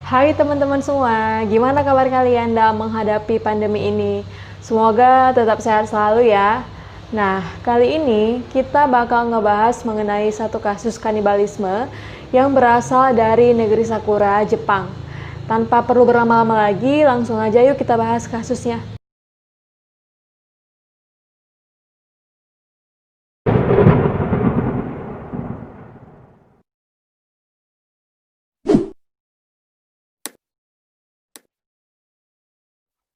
Hai teman-teman semua, gimana kabar kalian dalam menghadapi pandemi ini? Semoga tetap sehat selalu ya. Nah, kali ini kita bakal ngebahas mengenai satu kasus kanibalisme yang berasal dari negeri Sakura, Jepang. Tanpa perlu berlama-lama lagi, langsung aja yuk kita bahas kasusnya.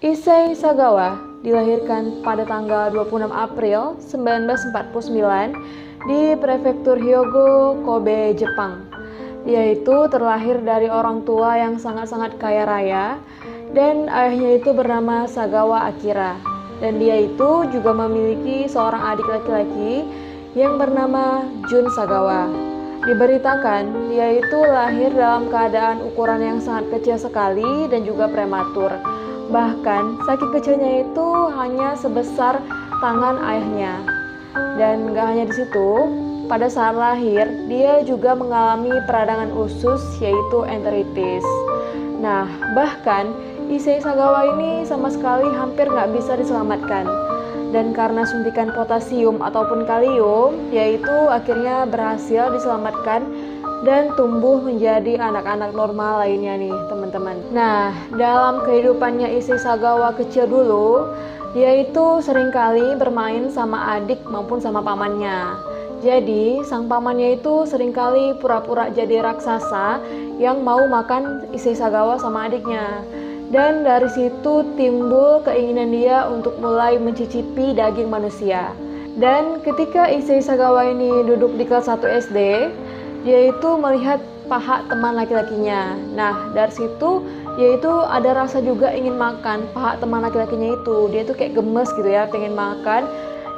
Issei Sagawa dilahirkan pada tanggal 26 April 1949 di prefektur Hyogo, Kobe, Jepang. Dia itu terlahir dari orang tua yang sangat-sangat kaya raya dan ayahnya itu bernama Sagawa Akira. Dan dia itu juga memiliki seorang adik laki-laki yang bernama Jun Sagawa. Diberitakan dia itu lahir dalam keadaan ukuran yang sangat kecil sekali dan juga prematur. Bahkan saking kecilnya itu hanya sebesar tangan ayahnya. Dan gak hanya di situ, pada saat lahir dia juga mengalami peradangan usus yaitu enteritis. Nah, bahkan Issei Sagawa ini sama sekali hampir gak bisa diselamatkan. Dan karena suntikan potasium ataupun kalium, yaitu akhirnya berhasil diselamatkan dan tumbuh menjadi anak-anak normal lainnya nih teman-teman. Nah, dalam kehidupannya Issei Sagawa kecil dulu, dia itu seringkali bermain sama adik maupun sama pamannya. Jadi, sang pamannya itu seringkali pura-pura jadi raksasa yang mau makan Issei Sagawa sama adiknya. Dan dari situ timbul keinginan dia untuk mulai mencicipi daging manusia. Dan ketika Issei Sagawa ini duduk di kelas 1 SD, dia itu melihat paha teman laki-lakinya. Nah, dari situ dia itu ada rasa juga ingin makan paha teman laki-lakinya itu. Dia itu kayak gemes gitu ya, pengen makan.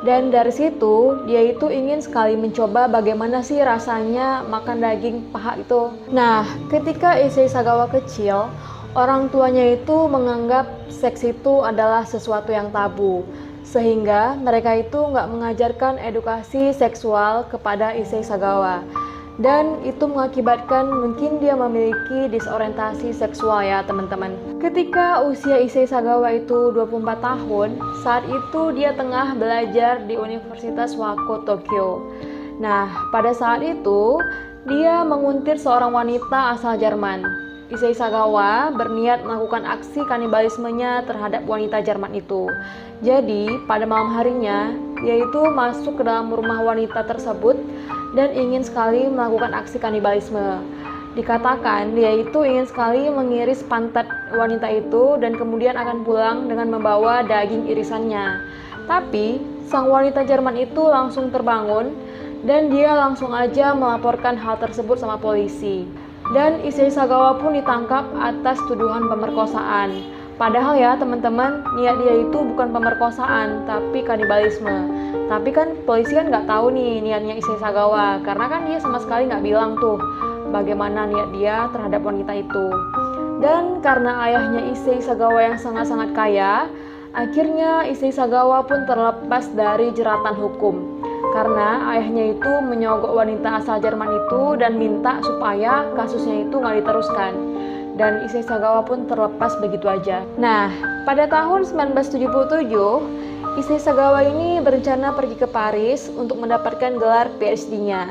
Dan dari situ dia itu ingin sekali mencoba bagaimana sih rasanya makan daging paha itu. Nah, ketika Issei Sagawa kecil, orang tuanya itu menganggap seks itu adalah sesuatu yang tabu. Sehingga mereka itu nggak mengajarkan edukasi seksual kepada Issei Sagawa. Dan itu mengakibatkan mungkin dia memiliki disorientasi seksual ya teman-teman. Ketika usia Issei Sagawa itu 24 tahun, saat itu dia tengah belajar di Universitas Wako Tokyo. Nah, pada saat itu dia menguntit seorang wanita asal Jerman. Issei Sagawa berniat melakukan aksi kanibalismenya terhadap wanita Jerman itu. Jadi, pada malam harinya, dia itu masuk ke dalam rumah wanita tersebut dan ingin sekali melakukan aksi kanibalisme. Dikatakan dia itu ingin sekali mengiris pantat wanita itu dan kemudian akan pulang dengan membawa daging irisannya. Tapi sang wanita Jerman itu langsung terbangun dan dia langsung aja melaporkan hal tersebut sama polisi. Dan Issei Sagawa pun ditangkap atas tuduhan pemerkosaan. Padahal ya teman-teman, niat dia itu bukan pemerkosaan, tapi kanibalisme. Tapi kan polisi kan nggak tahu nih niatnya Issei Sagawa, karena kan dia sama sekali nggak bilang tuh bagaimana niat dia terhadap wanita itu. Dan karena ayahnya Issei Sagawa yang sangat-sangat kaya, akhirnya Issei Sagawa pun terlepas dari jeratan hukum. Karena ayahnya itu menyogok wanita asal Jerman itu dan minta supaya kasusnya itu nggak diteruskan. Dan Issei Sagawa pun terlepas begitu aja. Nah, pada tahun 1977, Issei Sagawa ini berencana pergi ke Paris untuk mendapatkan gelar PhD-nya.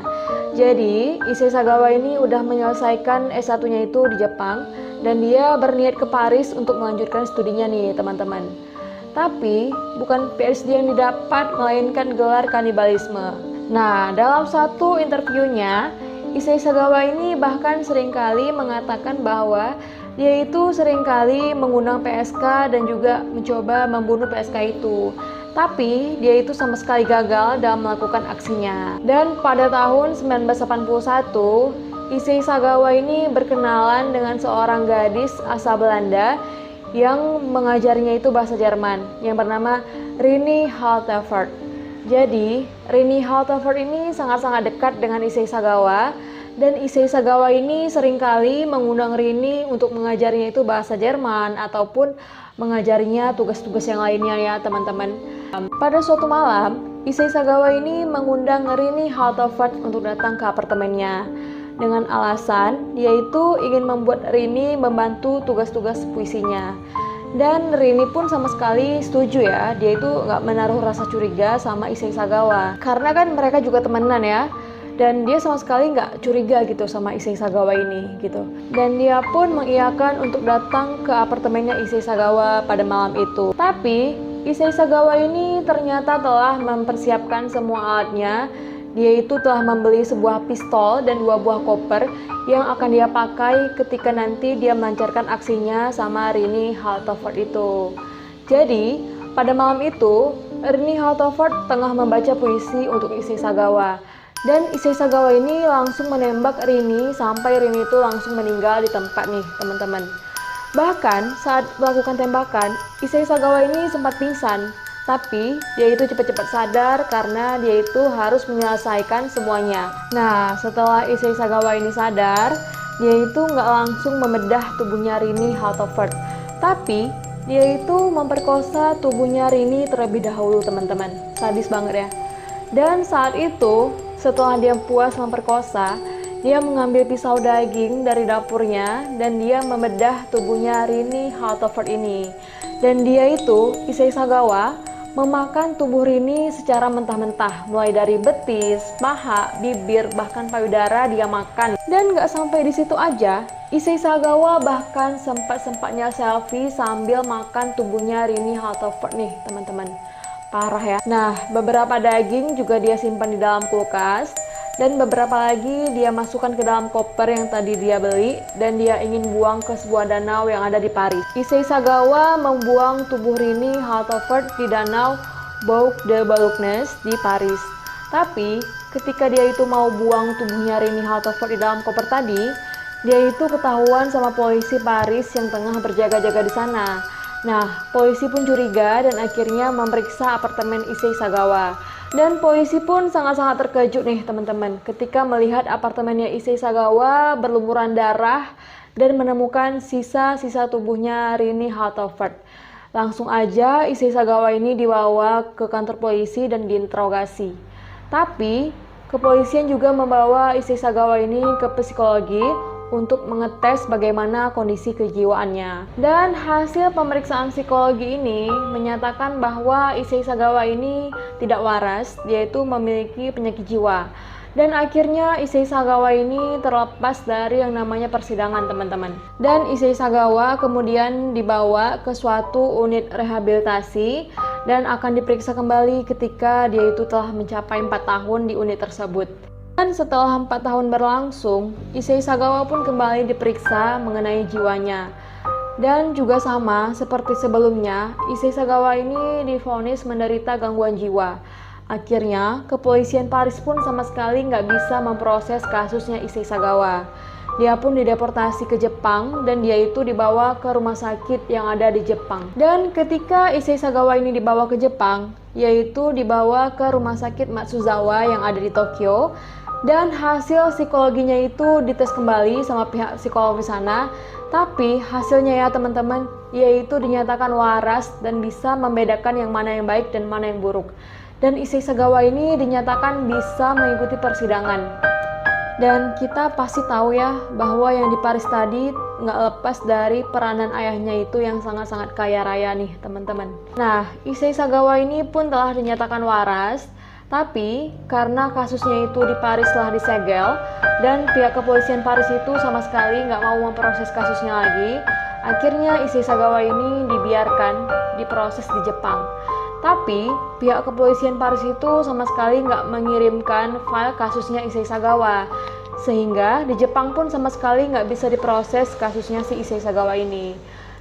Jadi, Issei Sagawa ini udah menyelesaikan S1-nya itu di Jepang dan dia berniat ke Paris untuk melanjutkan studinya nih, teman-teman. Tapi, bukan PhD yang didapat, melainkan gelar kanibalisme. Nah, dalam satu interviewnya, Issei Sagawa ini bahkan seringkali mengatakan bahwa dia itu seringkali mengundang PSK dan juga mencoba membunuh PSK itu. Tapi, dia itu sama sekali gagal dalam melakukan aksinya. Dan pada tahun 1981, Issei Sagawa ini berkenalan dengan seorang gadis asal Belanda yang mengajarinya itu bahasa Jerman yang bernama Rini Haltevert. Jadi, Rini Haltevert ini sangat-sangat dekat dengan Issei Sagawa dan Issei Sagawa ini seringkali mengundang Rini untuk mengajarinya itu bahasa Jerman ataupun mengajarinya tugas-tugas yang lainnya ya teman-teman. Pada suatu malam, Issei Sagawa ini mengundang Rini Haltevert untuk datang ke apartemennya. dengan alasan dia itu ingin membuat Rini membantu tugas-tugas puisinya. Dan Rini pun sama sekali setuju ya, dia itu nggak menaruh rasa curiga sama Issei Sagawa. Karena kan mereka juga temenan ya, dan dia sama sekali nggak curiga gitu sama Issei Sagawa ini gitu. Dan dia pun mengiyakan untuk datang ke apartemennya Issei Sagawa pada malam itu. Tapi Issei Sagawa ini ternyata telah mempersiapkan semua alatnya. Dia itu telah membeli sebuah pistol dan 2 buah koper yang akan dia pakai ketika nanti dia melancarkan aksinya sama Rini Haltofort itu. Jadi, pada malam itu, Rini Haltofort tengah membaca puisi untuk Issei Sagawa. Dan Issei Sagawa ini langsung menembak Rini sampai Rini itu langsung meninggal di tempat nih, teman-teman. Bahkan saat melakukan tembakan, Issei Sagawa ini sempat pingsan. Tapi dia itu cepat-cepat sadar karena dia itu harus menyelesaikan semuanya. Nah, setelah Issei Sagawa ini sadar, dia itu nggak langsung membedah tubuhnya Rini Haltofort. Tapi dia itu memperkosa tubuhnya Rini terlebih dahulu, teman-teman. Sadis banget ya. Dan saat itu, setelah dia puas memperkosa, dia mengambil pisau daging dari dapurnya dan dia membedah tubuhnya Rini Haltofort ini. Dan dia itu, Issei Sagawa, memakan tubuh Rini secara mentah-mentah, mulai dari betis, paha, bibir, bahkan payudara dia makan. Dan nggak sampai di situ aja, Issei Sagawa bahkan sempat-sempatnya selfie sambil makan tubuhnya Rini Haltofort nih, teman-teman. Parah ya. Nah, beberapa daging juga dia simpan di dalam kulkas. Dan beberapa lagi dia masukkan ke dalam koper yang tadi dia beli dan dia ingin buang ke sebuah danau yang ada di Paris. Issei Sagawa membuang tubuh Rini Haltofort di danau Bouc de Boulogne di Paris. Tapi ketika dia itu mau buang tubuhnya Rini Haltofort di dalam koper tadi, dia itu ketahuan sama polisi Paris yang tengah berjaga-jaga di sana. Nah, polisi pun curiga dan akhirnya memeriksa apartemen Issei Sagawa. Dan polisi pun sangat-sangat terkejut nih teman-teman ketika melihat apartemennya Issei Sagawa berlumuran darah dan menemukan sisa-sisa tubuhnya Rini Haltofort. Langsung aja Issei Sagawa ini dibawa ke kantor polisi dan diinterogasi. Tapi kepolisian juga membawa Issei Sagawa ini ke psikologi untuk mengetes bagaimana kondisi kejiwaannya. Dan hasil pemeriksaan psikologi ini menyatakan bahwa Issei Sagawa ini tidak waras, dia itu memiliki penyakit jiwa. Dan akhirnya Issei Sagawa ini terlepas dari yang namanya persidangan, teman-teman. Dan Issei Sagawa kemudian dibawa ke suatu unit rehabilitasi dan akan diperiksa kembali ketika dia itu telah mencapai 4 tahun di unit tersebut. Dan setelah 4 tahun berlangsung, Issei Sagawa pun kembali diperiksa mengenai jiwanya. Dan juga sama seperti sebelumnya, Issei Sagawa ini divonis menderita gangguan jiwa. Akhirnya, kepolisian Paris pun sama sekali nggak bisa memproses kasusnya Issei Sagawa. Dia pun dideportasi ke Jepang dan dia itu dibawa ke rumah sakit yang ada di Jepang. Dan ketika Issei Sagawa ini dibawa ke Jepang, yaitu dibawa ke rumah sakit Matsuzawa yang ada di Tokyo. Dan hasil psikologinya itu dites kembali sama pihak psikolog di sana. Tapi hasilnya ya teman-teman, yaitu dinyatakan waras dan bisa membedakan yang mana yang baik dan mana yang buruk. Dan Issei Sagawa ini dinyatakan bisa mengikuti persidangan. Dan kita pasti tahu ya bahwa yang di Paris tadi nggak lepas dari peranan ayahnya itu yang sangat-sangat kaya raya nih teman-teman. Nah, Issei Sagawa ini pun telah dinyatakan waras. Tapi karena kasusnya itu di Paris telah disegel dan pihak kepolisian Paris itu sama sekali nggak mau memproses kasusnya lagi, akhirnya Issei Sagawa ini dibiarkan diproses di Jepang. Tapi pihak kepolisian Paris itu sama sekali nggak mengirimkan file kasusnya Issei Sagawa, sehingga di Jepang pun sama sekali nggak bisa diproses kasusnya si Issei Sagawa ini.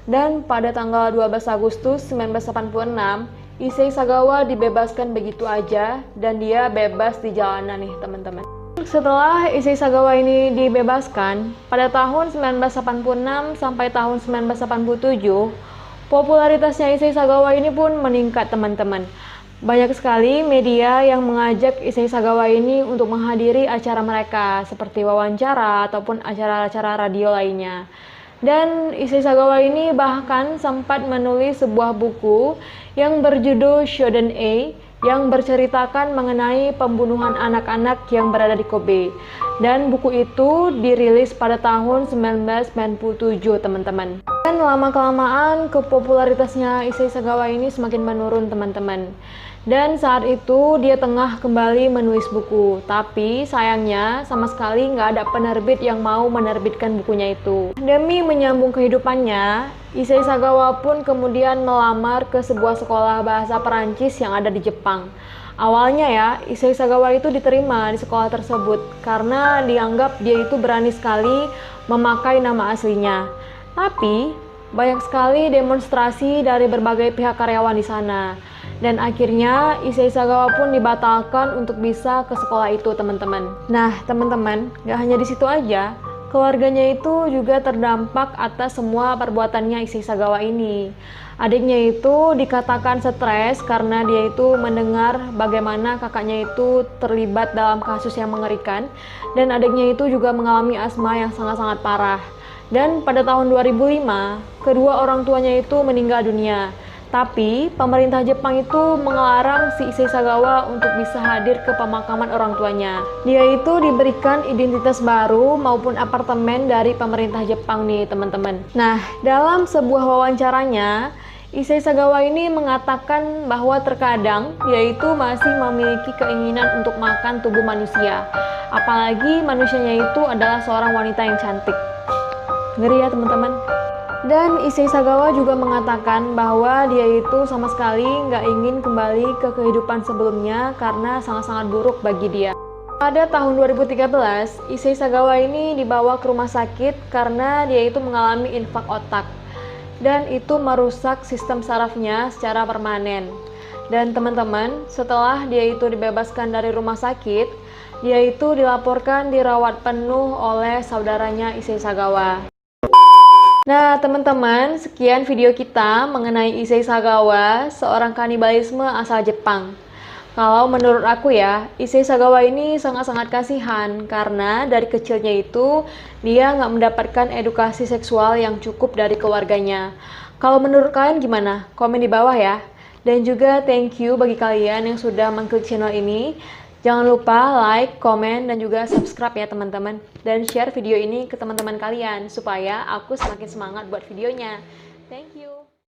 Dan pada tanggal 12 Agustus 1986, Issei Sagawa dibebaskan begitu aja dan dia bebas di jalanan nih teman-teman. Setelah Issei Sagawa ini dibebaskan, pada tahun 1986 sampai tahun 1987, popularitasnya Issei Sagawa ini pun meningkat teman-teman. Banyak sekali media yang mengajak Issei Sagawa ini untuk menghadiri acara mereka seperti wawancara ataupun acara-acara radio lainnya. Dan Issei Sagawa ini bahkan sempat menulis sebuah buku yang berjudul Shoden A yang berceritakan mengenai pembunuhan anak-anak yang berada di Kobe. Dan buku itu dirilis pada tahun 1997, teman-teman. Dan lama-kelamaan kepopularitasnya Issei Sagawa ini semakin menurun, teman-teman. Dan saat itu dia tengah kembali menulis buku, tapi sayangnya sama sekali nggak ada penerbit yang mau menerbitkan bukunya itu. Demi menyambung kehidupannya, Issei Sagawa pun kemudian melamar ke sebuah sekolah bahasa Perancis yang ada di Jepang. Awalnya ya, Issei Sagawa itu diterima di sekolah tersebut karena dianggap dia itu berani sekali memakai nama aslinya. Tapi banyak sekali demonstrasi dari berbagai pihak karyawan di sana. Dan akhirnya Issei Sagawa pun dibatalkan untuk bisa ke sekolah itu, teman-teman. Nah, teman-teman, gak hanya di situ aja, keluarganya itu juga terdampak atas semua perbuatannya Issei Sagawa ini. Adiknya itu dikatakan stres karena dia itu mendengar bagaimana kakaknya itu terlibat dalam kasus yang mengerikan, dan adiknya itu juga mengalami asma yang sangat-sangat parah. Dan pada tahun 2005, kedua orang tuanya itu meninggal dunia. Tapi pemerintah Jepang itu melarang si Issei Sagawa untuk bisa hadir ke pemakaman orang tuanya. Dia itu diberikan identitas baru maupun apartemen dari pemerintah Jepang nih, teman-teman. Nah, dalam sebuah wawancaranya, Issei Sagawa ini mengatakan bahwa terkadang dia itu masih memiliki keinginan untuk makan tubuh manusia. Apalagi manusianya itu adalah seorang wanita yang cantik. Ngeri ya, teman-teman. Dan Issei Sagawa juga mengatakan bahwa dia itu sama sekali nggak ingin kembali ke kehidupan sebelumnya karena sangat-sangat buruk bagi dia. Pada tahun 2013, Issei Sagawa ini dibawa ke rumah sakit karena dia itu mengalami infak otak. Dan itu merusak sistem sarafnya secara permanen. Dan teman-teman, setelah dia itu dibebaskan dari rumah sakit, dia itu dilaporkan dirawat penuh oleh saudaranya Issei Sagawa. Nah, teman-teman, sekian video kita mengenai Issei Sagawa, seorang kanibalisme asal Jepang. Kalau menurut aku ya, Issei Sagawa ini sangat-sangat kasihan karena dari kecilnya itu dia nggak mendapatkan edukasi seksual yang cukup dari keluarganya. Kalau menurut kalian gimana? Komen di bawah ya. Dan juga thank you bagi kalian yang sudah mengklik channel ini. Jangan lupa like, komen, dan juga subscribe ya teman-teman. Dan share video ini ke teman-teman kalian supaya aku semakin semangat buat videonya. Thank you.